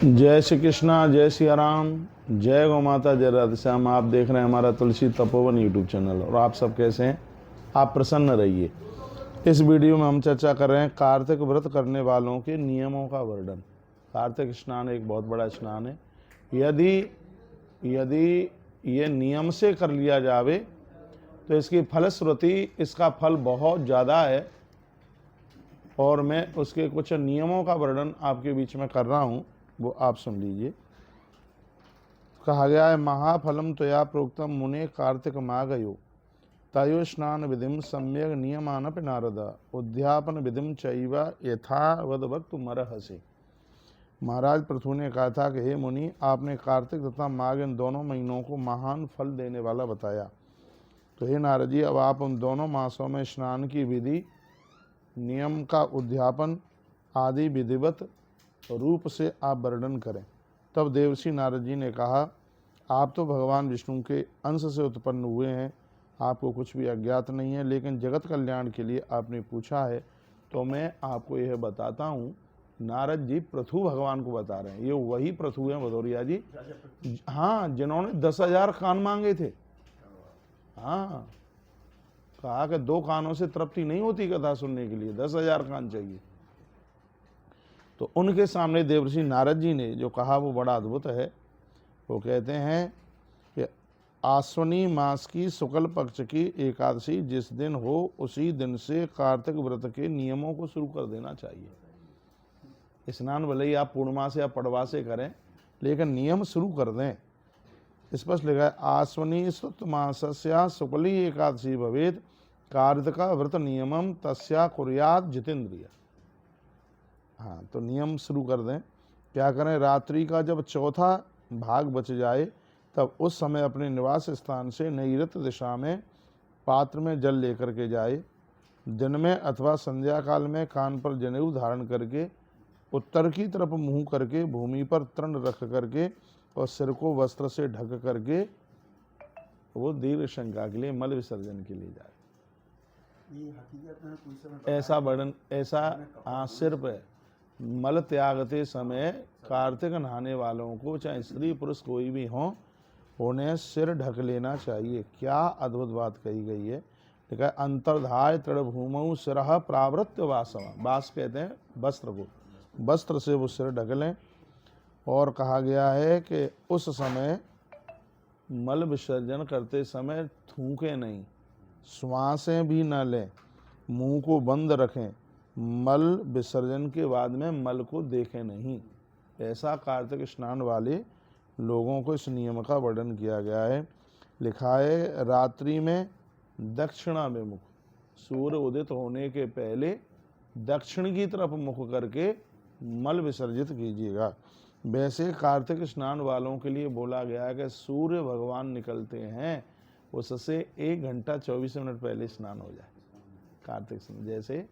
जय श्री कृष्णा, जय सिया राम, जय गौ माता, जय राधे श्याम। आप देख रहे हैं हमारा तुलसी तपोवन यूट्यूब चैनल। और आप सब कैसे हैं? आप प्रसन्न रहिए। इस वीडियो में हम चर्चा कर रहे हैं कार्तिक व्रत करने वालों के नियमों का वर्णन। कार्तिक स्नान एक बहुत बड़ा स्नान है। यदि यदि ये नियम से कर लिया जावे तो इसकी फलश्रुति, इसका फल बहुत ज़्यादा है। और मैं उसके कुछ नियमों का वर्णन आपके बीच में कर रहा हूँ, वो आप सुन लीजिए। कहा गया है, महाफलम त्वया प्रोक्तम मुने कार्तिक मागयो तयो स्नान विधिम सम्यक नियमानपि नारद उद्यापन विधिम चैव यथावद वक्त मरहसे। महाराज पृथु ने कहा था कि हे मुनि, आपने कार्तिक तथा माघ इन दोनों महीनों को महान फल देने वाला बताया, तो हे नारद जी, अब आप उन दोनों मासों में स्नान की विधि, नियम का उद्यापन आदि विधिवत रूप से आप वर्णन करें। तब देवर्षि नारद जी ने कहा, आप तो भगवान विष्णु के अंश से उत्पन्न हुए हैं, आपको कुछ भी अज्ञात नहीं है, लेकिन जगत कल्याण के लिए आपने पूछा है तो मैं आपको यह बताता हूँ। नारद जी पृथु भगवान को बता रहे हैं। ये वही पृथु हैं भदौरिया जी, हाँ, जिन्होंने 10,000 कान मांगे थे। हाँ, कहा कि 2 कानों से तृप्ति नहीं होती कथा सुनने के लिए, 10,000 कान चाहिए। तो उनके सामने देवर्षि नारद जी ने जो कहा वो बड़ा अद्भुत है। वो कहते हैं कि आश्वनी मास की शुक्ल पक्ष की एकादशी जिस दिन हो, उसी दिन से कार्तिक व्रत के नियमों को शुरू कर देना चाहिए। स्नान भले ही आप पूर्णिमा से या पड़वा से करें, लेकिन नियम शुरू कर दें। स्पष्ट लिखा है, आश्वनी शुक्त मासस्या शुक्ली एकादशी भवेद कार्तिक व्रत नियमम तस्या कुर्यात जितेंद्रिय। हाँ, तो नियम शुरू कर दें। क्या करें? रात्रि का जब चौथा भाग बच जाए तब उस समय अपने निवास स्थान से नैऋत्य दिशा में पात्र में जल लेकर के जाए। दिन में अथवा संध्या काल में कान पर जनेऊ धारण करके उत्तर की तरफ मुंह करके भूमि पर तृण रख करके और सिर को वस्त्र से ढक करके वो दीर्घ शंका के लिए, मल विसर्जन के लिए जाए। ऐसा वर्णन, ऐसा सिर पे मल त्यागते समय कार्तिक नहाने वालों को, चाहे स्त्री पुरुष कोई भी हो, उन्हें सिर ढक लेना चाहिए। क्या अद्भुत बात कही गई है। ठीक है, अंतर्धाय तृणभूमौ सिरः प्रावृत्य वासवा। वास कहते हैं वस्त्र को, वस्त्र से वो सिर ढक लें। और कहा गया है कि उस समय मल विसर्जन करते समय थूकें नहीं, श्वासें भी न लें, मुंह को बंद रखें, मल विसर्जन के बाद में मल को देखें नहीं। ऐसा कार्तिक स्नान वाले लोगों को इस नियम का वर्णन किया गया है। लिखा है, रात्रि में दक्षिणाभिमुख, सूर्य उदित होने के पहले दक्षिण की तरफ मुख करके मल विसर्जित कीजिएगा। वैसे कार्तिक स्नान वालों के लिए बोला गया है कि सूर्य भगवान निकलते हैं उससे 1 घंटा 24 मिनट पहले स्नान हो जाए। कार्तिक स्नान जैसे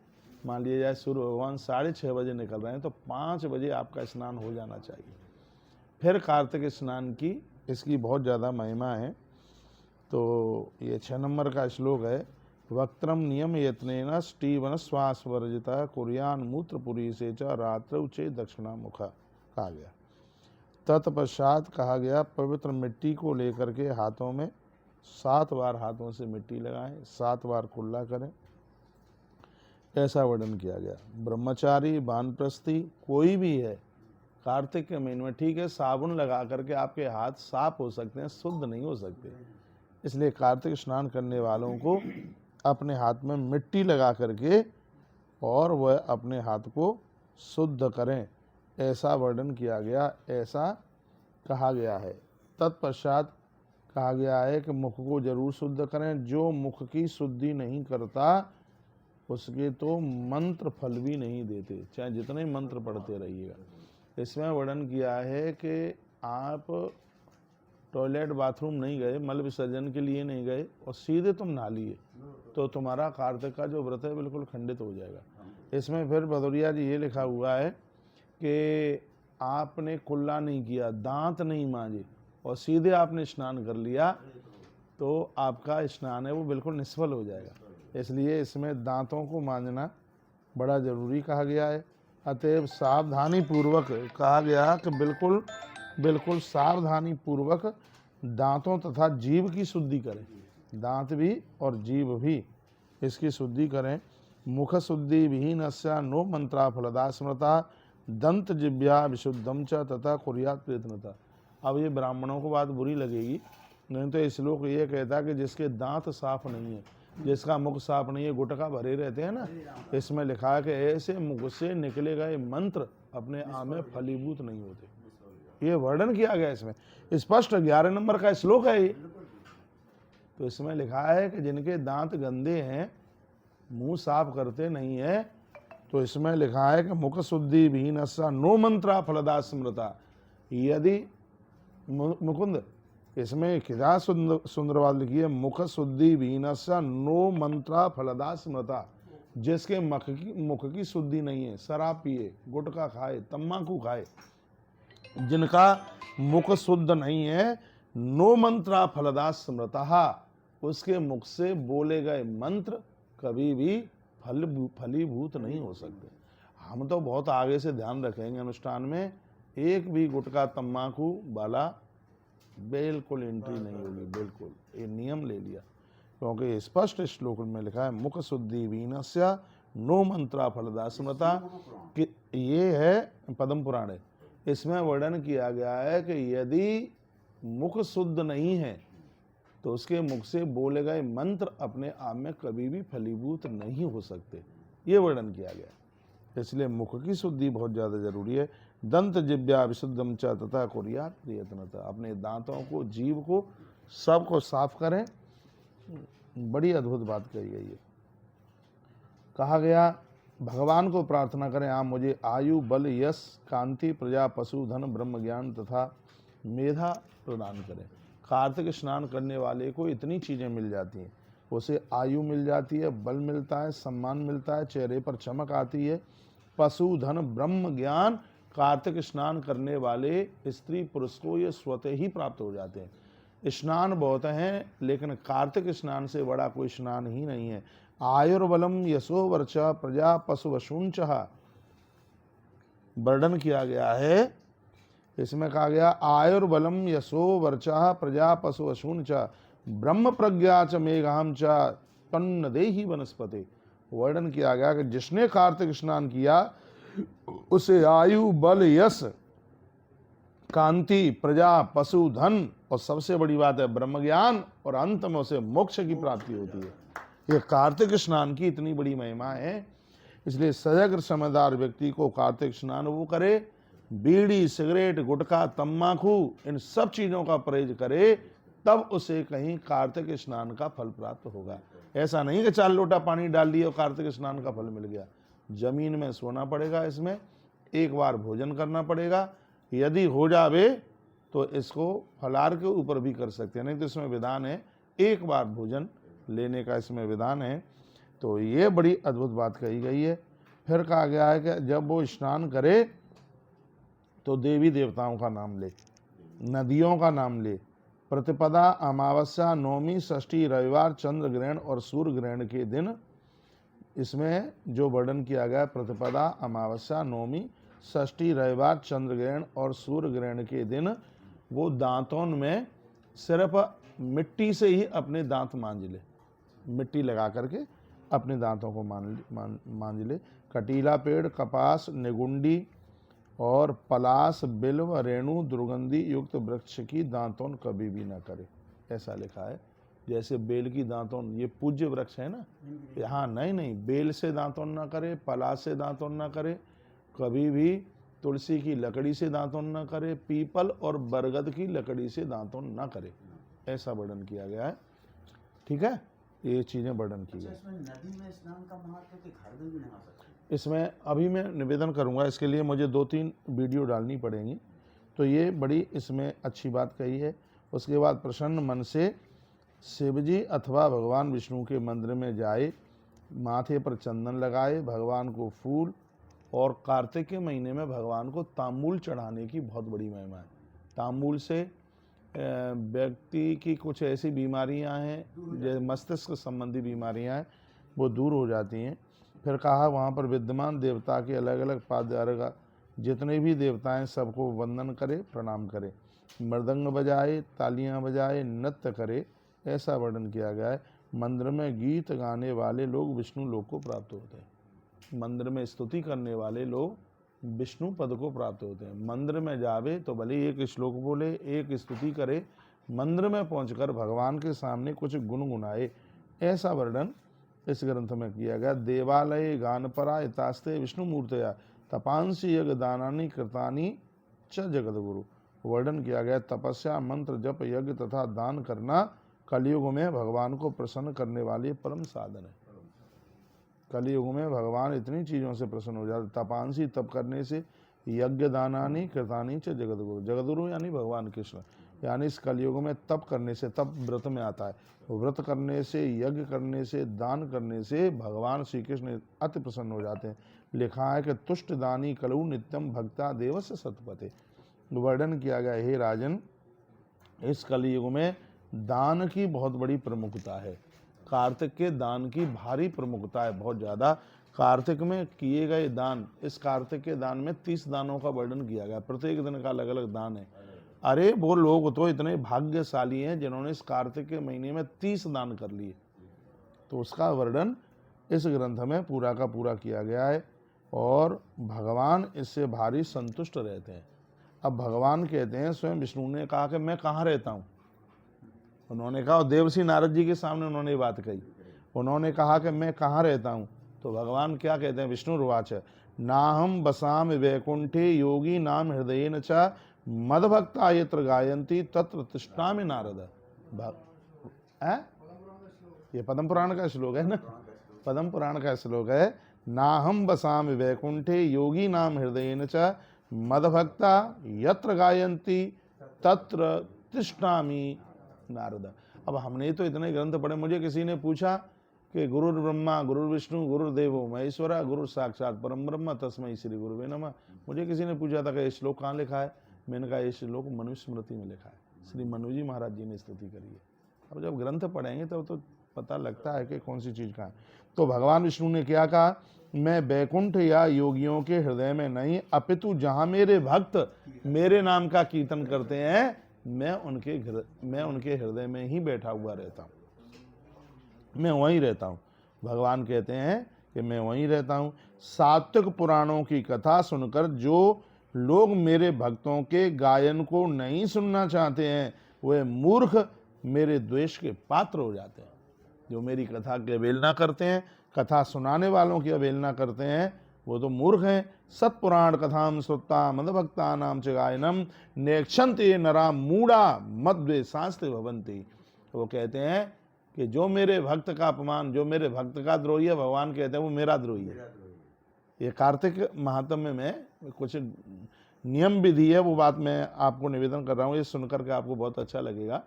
मान लिया जाए सूर्य भगवान 6:30 बजे निकल रहे हैं तो 5 बजे आपका स्नान हो जाना चाहिए। फिर कार्तिक स्नान की इसकी बहुत ज़्यादा महिमा है। तो ये 6 नंबर का श्लोक है, वक्त्रम नियम यत्नेन स्टीवन श्वास वर्जिता कुर्यान मूत्रपुरी से च रात्रौ चे दक्षिणा मुखा कहा गया। तत्पश्चात कहा गया, पवित्र मिट्टी को लेकर के हाथों में 7 बार हाथों से मिट्टी लगाएं, 7 बार कुल्ला करें। ऐसा वर्णन किया गया। ब्रह्मचारी, वानप्रस्थी कोई भी है कार्तिक के महीने में, ठीक है, साबुन लगा करके आपके हाथ साफ हो सकते हैं, शुद्ध नहीं हो सकते। इसलिए कार्तिक स्नान करने वालों को अपने हाथ में मिट्टी लगा करके और वह अपने हाथ को शुद्ध करें, ऐसा वर्णन किया गया, ऐसा कहा गया है। तत्पश्चात कहा गया है कि मुख को जरूर शुद्ध करें। जो मुख की शुद्धि नहीं करता उसके तो मंत्र फल भी नहीं देते, चाहे जितने मंत्र पढ़ते रहिएगा। इसमें वर्णन किया है कि आप टॉयलेट बाथरूम नहीं गए, मल विसर्जन के लिए नहीं गए और सीधे तुम नहा लिए तो तुम्हारा कार्तिक का जो व्रत है बिल्कुल खंडित हो जाएगा। इसमें फिर भदौरिया जी ये लिखा हुआ है कि आपने कुल्ला नहीं किया, दांत नहीं मांजे और सीधे आपने स्नान कर लिया तो आपका स्नान है वो बिल्कुल निष्फल हो जाएगा। इसलिए इसमें दांतों को मांजना बड़ा ज़रूरी कहा गया है। अतएव सावधानी पूर्वक कहा गया कि बिल्कुल बिल्कुल सावधानी पूर्वक दांतों तथा जीभ की शुद्धि करें। दांत भी और जीभ भी इसकी शुद्धि करें। मुख शुद्धि विहीनस्य नो मंत्रा फलदा स्मृता दंत जिभ्या विशुद्धम च तथा कुर्यात प्रयत्नता। अब ये ब्राह्मणों को बात बुरी लगेगी, नहीं तो इस श्लोक ये कहता है कि जिसके दांत साफ नहीं है, जिसका मुख साफ नहीं है, गुटखा भरे रहते हैं ना, इसमें लिखा है कि ऐसे मुख से निकले गए मंत्र अपने आप में फलीभूत नहीं होते। ये वर्णन किया गया इसमें स्पष्ट, 11 नंबर का श्लोक है ये। तो इसमें लिखा है कि जिनके दांत गंदे हैं, मुंह साफ करते नहीं है, तो इसमें लिखा है कि मुख शुद्धि विहीनस्य नो मंत्रा फलदा स्मृता। यदि मुकुंद इसमें क्या सुंदर बात लिखी है, मुख शुद्धि विहीनस्य नो मंत्रा फलदा स्मृता। जिसके मुख की शुद्धि नहीं है, शराब पिए, गुटखा खाए, तम्बाकू खाए, जिनका मुख शुद्ध नहीं है, नो मंत्रा फलदा स्मृता, उसके मुख से बोले गए मंत्र कभी भी फलीभूत नहीं हो सकते। हम तो बहुत आगे से ध्यान रखेंगे अनुष्ठान में, एक भी गुटखा तम्बाकू वाला बिल्कुल एंट्री नहीं होगी, बिल्कुल ये नियम ले लिया, क्योंकि स्पष्ट श्लोक में लिखा है मुख शुद्धि वीनस्य नो मंत्रा फलदा स्मृता। कि ये है पद्म पुराण है, इसमें वर्णन किया गया है कि यदि मुख शुद्ध नहीं है तो उसके मुख से बोले गए मंत्र अपने आप में कभी भी फलीभूत नहीं हो सकते, ये वर्णन किया गया। इसलिए मुख की शुद्धि बहुत ज़्यादा जरूरी है। दंत जिभ्या विशुद्धम च तथा कुर्यात प्रयत्नतः, अपने दांतों को, जीभ को, सबको साफ करें। बड़ी अद्भुत बात कही गई है। कहा गया भगवान को प्रार्थना करें, आप मुझे आयु, बल, यश, कांति, प्रजा, पशु, धन, ब्रह्म ज्ञान तथा मेधा प्रदान करें। कार्तिक स्नान करने वाले को इतनी चीज़ें मिल जाती हैं, उसे आयु मिल जाती है, बल मिलता है, सम्मान मिलता है, चेहरे पर चमक आती है, पशु, धन, ब्रह्म ज्ञान कार्तिक स्नान करने वाले स्त्री पुरुष को ये स्वतः ही प्राप्त हो जाते हैं। स्नान बहुत हैं, लेकिन कार्तिक स्नान से बड़ा कोई स्नान ही नहीं है। आयुर्बलम यशो वर्च प्रजा पशु वशुंच वर्णन किया गया है। इसमें कहा गया आयुर्बलम यशो वर्चा प्रजा पशु वशुंच ब्रह्म प्रज्ञा च मेघाम च तन्न देहि वनस्पति। वर्णन किया गया कि जिसने कार्तिक स्नान किया उसे आयु, बल, यश, कांति, प्रजा, पशु, धन और सबसे बड़ी बात है ब्रह्म ज्ञान, और अंत में उसे मोक्ष की प्राप्ति होती है। ये कार्तिक स्नान की इतनी बड़ी महिमा है, इसलिए सजग समझदार व्यक्ति को कार्तिक स्नान वो करे, बीड़ी, सिगरेट, गुटखा, तम्बाकू इन सब चीज़ों का परहेज करे, तब उसे कहीं कार्तिक स्नान का फल प्राप्त होगा। ऐसा नहीं कि 4 लोटा पानी डाल दिया और कार्तिक स्नान का फल मिल गया। जमीन में सोना पड़ेगा, इसमें एक बार भोजन करना पड़ेगा, यदि हो जावे तो इसको फलाहार के ऊपर भी कर सकते हैं, नहीं तो इसमें विधान है एक बार भोजन लेने का, इसमें विधान है। तो ये बड़ी अद्भुत बात कही गई है। फिर कहा गया है कि जब वो स्नान करे तो देवी देवताओं का नाम ले, नदियों का नाम ले। प्रतिपदा, अमावस्या, नवमी, षष्ठी, रविवार, चंद्र ग्रहण और सूर्य ग्रहण के दिन इसमें जो वर्णन किया गया, प्रतिपदा, अमावस्या, नवमी, षष्ठी, रविवार, चंद्र ग्रहण और सूर्य ग्रहण के दिन वो दांतों में सिर्फ मिट्टी से ही अपने दांत मांज ले, मिट्टी लगा करके अपने दांतों को मांज ले। कटीला पेड़, कपास, निगुंडी और पलाश, बिल्व, रेणु, दुर्गंधी युक्त वृक्ष की दांतों कभी भी न करे, ऐसा लिखा है। जैसे बेल की दांतों, ये पूज्य वृक्ष है ना, यहाँ नहीं, बेल से दांतों ना करे, पलाश से दांतों ना करे, कभी भी तुलसी की लकड़ी से दांतों ना करे, पीपल और बरगद की लकड़ी से दांतों ना करे, ऐसा वर्णन किया गया है। ठीक है, ये चीजें वर्णन की गई। नदी में स्नान का महत्व कि घर में भी नहा सकते? इसमें अभी मैं निवेदन करूंगा, इसके लिए मुझे 2-3 वीडियो डालनी पड़ेंगी, तो ये बड़ी इसमें अच्छी बात कही है। उसके बाद प्रसन्न मन से शिवजी अथवा भगवान विष्णु के मंदिर में जाए, माथे पर चंदन लगाए, भगवान को फूल, और कार्तिक के महीने में भगवान को तांबूल चढ़ाने की बहुत बड़ी महिमा है। तांबूल से व्यक्ति की कुछ ऐसी बीमारियां हैं, जैसे मस्तिष्क संबंधी बीमारियां हैं, वो दूर हो जाती हैं। फिर कहा वहाँ पर विद्यमान देवता के अलग अलग पाद्यार्घ जितने भी देवता हैं सबको वंदन करे, प्रणाम करे, मृदंग बजाए, तालियां बजाए, नृत्य करे, ऐसा वर्णन किया गया है। मंदिर में गीत गाने वाले लोग विष्णु लोक को प्राप्त होते हैं। मंदिर में स्तुति करने वाले लोग विष्णु पद को प्राप्त होते हैं। मंदिर में जावे तो भले एक श्लोक बोले, एक स्तुति करे, मंदिर में पहुंचकर भगवान के सामने कुछ गुनगुनाए, ऐसा वर्णन इस ग्रंथ में किया गया। देवालय गानपरा इतास्ते विष्णु मूर्तया तपांसी यज्ञ दानानि कृतानि च जगदगुरु, वर्णन किया गया। तपस्या, मंत्र, जप, यज्ञ तथा दान करना कलयुग में भगवान को प्रसन्न करने वाली परम साधन है। कलयुग में भगवान इतनी चीज़ों से प्रसन्न हो जाते। तपांसी, तप करने से, यज्ञ दानानि कृतानि च जगदगुरु, जगदगुरु यानी भगवान कृष्ण, यानी इस कलयुग में तप करने से, तप व्रत में आता है, व्रत करने से, यज्ञ करने से, दान करने से भगवान श्री कृष्ण अति प्रसन्न हो जाते हैं। लिखा है कि तुष्ट दानी कलु नित्यम भक्ता देवस्य सतपते, वर्णन किया गया हे राजन, इस कलयुग में दान की बहुत बड़ी प्रमुखता है। कार्तिक के दान की भारी प्रमुखता है, बहुत ज़्यादा। कार्तिक में किए गए दान, इस कार्तिक के दान में 30 दानों का वर्णन किया गया, प्रत्येक दिन का अलग अलग दान है। अरे वो लोग तो इतने भाग्यशाली हैं जिन्होंने इस कार्तिक के महीने में 30 दान कर लिए, तो उसका वर्णन इस ग्रंथ में पूरा का पूरा किया गया है और भगवान इससे भारी संतुष्ट रहते हैं। अब भगवान कहते हैं, स्वयं विष्णु ने कहा कि मैं कहाँ रहता हूँ। उन्होंने कहा, और देवर्षि नारद जी के सामने उन्होंने ये बात कही, उन्होंने कहा कि मैं कहाँ रहता हूँ। तो भगवान क्या कहते हैं, विष्णुर्वाच नाहम बसाम वैकुंठे योगी नाम हृदयेन च मदभक्ता यत्र गायन्ति तत्र तिष्ठामि नारद। ये पद्म पुराण का श्लोक है ना, पद्म पुराण का श्लोक है। नाहम बसाम वैकुंठे योगी नाम हृदयेन च मदभक्ता यत्र गायन्ति तत्र तिष्ठामि नारद। अब हमने तो इतने ग्रंथ पढ़े, मुझे किसी ने पूछा कि गुरुर् ब्रह्मा गुरुर्विष्णु गुरुर्देवो महेश्वरा गुरु साक्षात परम ब्रह्म तस्मै श्री गुरुवे नमः। मुझे किसी ने पूछा था कि ये श्लोक कहाँ लिखा है, मैंने कहा ये श्लोक मनुस्मृति में लिखा है, श्री मनु जी महाराज जी ने स्तुति करी है। अब जब ग्रंथ पढ़ेंगे तब तो पता लगता है कि कौन सी चीज़ कहाँ है। तो भगवान विष्णु ने क्या कहा, मैं बैकुंठ या योगियों के हृदय में नहीं, अपितु जहाँ मेरे भक्त मेरे नाम का कीर्तन करते हैं, मैं उनके हृदय में ही बैठा हुआ रहता हूँ, मैं वहीं रहता हूँ। भगवान कहते हैं कि मैं वहीं रहता हूँ। सात्विक पुराणों की कथा सुनकर जो लोग मेरे भक्तों के गायन को नहीं सुनना चाहते हैं, वे मूर्ख मेरे द्वेष के पात्र हो जाते हैं। जो मेरी कथा की अवहेलना करते हैं, कथा सुनाने वालों की अवहेलना करते हैं, वो तो मूर्ख हैं। सत्पुराण कथाम श्रुता मदभक्ता नाम च गायनम नेक्षन्ते नरा मूढ़ा मद्वेषास्ते भवन्ति। वो कहते हैं कि जो मेरे भक्त का अपमान, जो मेरे भक्त का द्रोही है, भगवान कहते हैं वो मेरा द्रोही है। ये कार्तिक महात्म्य में कुछ नियम विधि है, वो बात मैं आपको निवेदन कर रहा हूँ, ये सुनकर के आपको बहुत अच्छा लगेगा।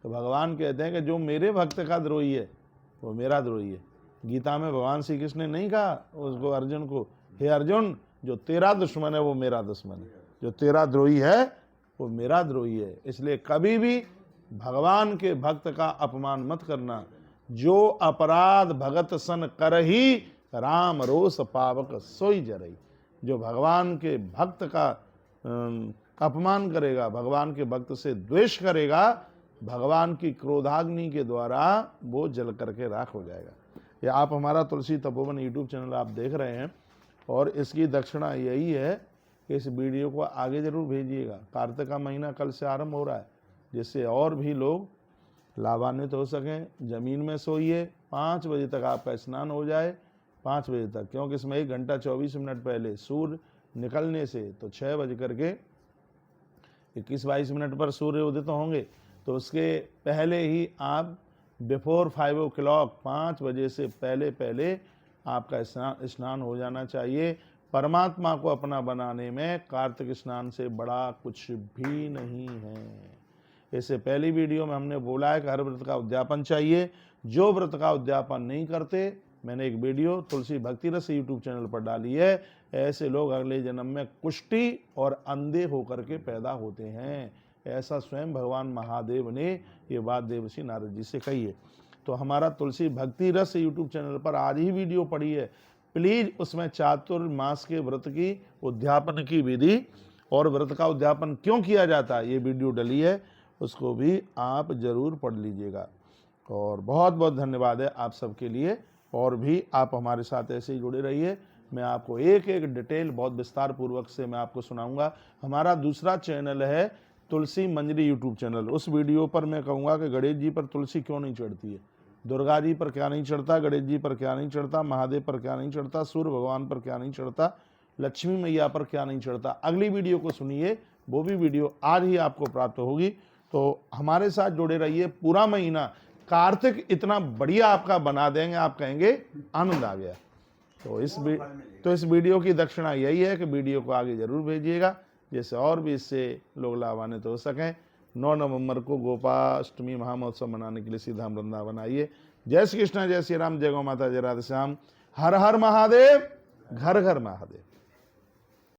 तो भगवान कहते हैं कि जो मेरे भक्त का द्रोही है वो मेरा द्रोही है। गीता में भगवान श्री कृष्ण ने नहीं कहा उसको, अर्जुन को, हे अर्जुन जो तेरा दुश्मन है वो मेरा दुश्मन है, जो तेरा द्रोही है वो मेरा द्रोही है। इसलिए कभी भी भगवान के भक्त का अपमान मत करना। जो अपराध भगत सन करही राम रोष पावक सोई जरई। जो भगवान के भक्त का अपमान करेगा, भगवान के भक्त से द्वेष करेगा, भगवान की क्रोधाग्नि के द्वारा वो जल करके राख हो जाएगा। ये आप हमारा तुलसी तपोवन यूट्यूब चैनल आप देख रहे हैं और इसकी दक्षिणा यही है कि इस वीडियो को आगे जरूर भेजिएगा। कार्तिक का महीना कल से आरंभ हो रहा है, जिससे और भी लोग लाभान्वित हो सकें। ज़मीन में सोइए, 5 बजे तक आपका स्नान हो जाए, 5 बजे तक, क्योंकि इसमें 1 घंटा 24 मिनट पहले सूर्य निकलने से तो 6 बज करके 21-22 मिनट पर सूर्य उदित होंगे, तो उसके पहले ही आप बिफोर 5 o'clock 5 बजे से पहले आपका स्नान हो जाना चाहिए। परमात्मा को अपना बनाने में कार्तिक स्नान से बड़ा कुछ भी नहीं है। इससे पहली वीडियो में हमने बोला है कि हर व्रत का उद्यापन चाहिए। जो व्रत का उद्यापन नहीं करते, मैंने एक वीडियो तुलसी भक्ति रस यूट्यूब चैनल पर डाली है, ऐसे लोग अगले जन्म में कुष्ठी और अंधे होकर के पैदा होते हैं। ऐसा स्वयं भगवान महादेव ने ये बात देवर्षि नारद जी से कही है। तो हमारा तुलसी भक्ति रस यूट्यूब चैनल पर आज ही वीडियो पड़ी है, प्लीज उसमें चातुर्मास के व्रत की उद्यापन की विधि और व्रत का उद्यापन क्यों किया जाता है, ये वीडियो डली है, उसको भी आप जरूर पढ़ लीजिएगा। और बहुत बहुत धन्यवाद है आप सबके लिए, और भी आप हमारे साथ ऐसे ही जुड़े रहिए। मैं आपको एक एक डिटेल बहुत विस्तार पूर्वक से मैं आपको सुनाऊंगा। हमारा दूसरा चैनल है तुलसी मंजरी यूट्यूब चैनल। उस वीडियो पर मैं कहूँगा कि गणेश जी पर तुलसी क्यों नहीं चढ़ती है, दुर्गा जी पर क्या नहीं चढ़ता, गणेश जी पर क्या नहीं चढ़ता, महादेव पर क्या नहीं चढ़ता, सूर्य भगवान पर क्या नहीं चढ़ता, लक्ष्मी मैया पर क्या नहीं चढ़ता। अगली वीडियो को सुनिए, वो भी वीडियो आज ही आपको प्राप्त होगी। तो हमारे साथ जुड़े रहिए। पूरा महीना कार्तिक इतना बढ़िया आपका बना देंगे, आप कहेंगे आनंद आ गया। तो इस वीडियो की दक्षिणा यही है कि वीडियो को आगे जरूर भेजिएगा, जैसे और भी इससे लोग लाभान्वित हो सकें। 9 नवंबर को गोपाष्टमी महामहोत्सव मनाने के लिए सीधा वृंदावन आइए। जय श्री कृष्ण, जय श्री राम, जय गौ माता, जय राधे श्याम। हर हर महादेव, घर घर महादेव।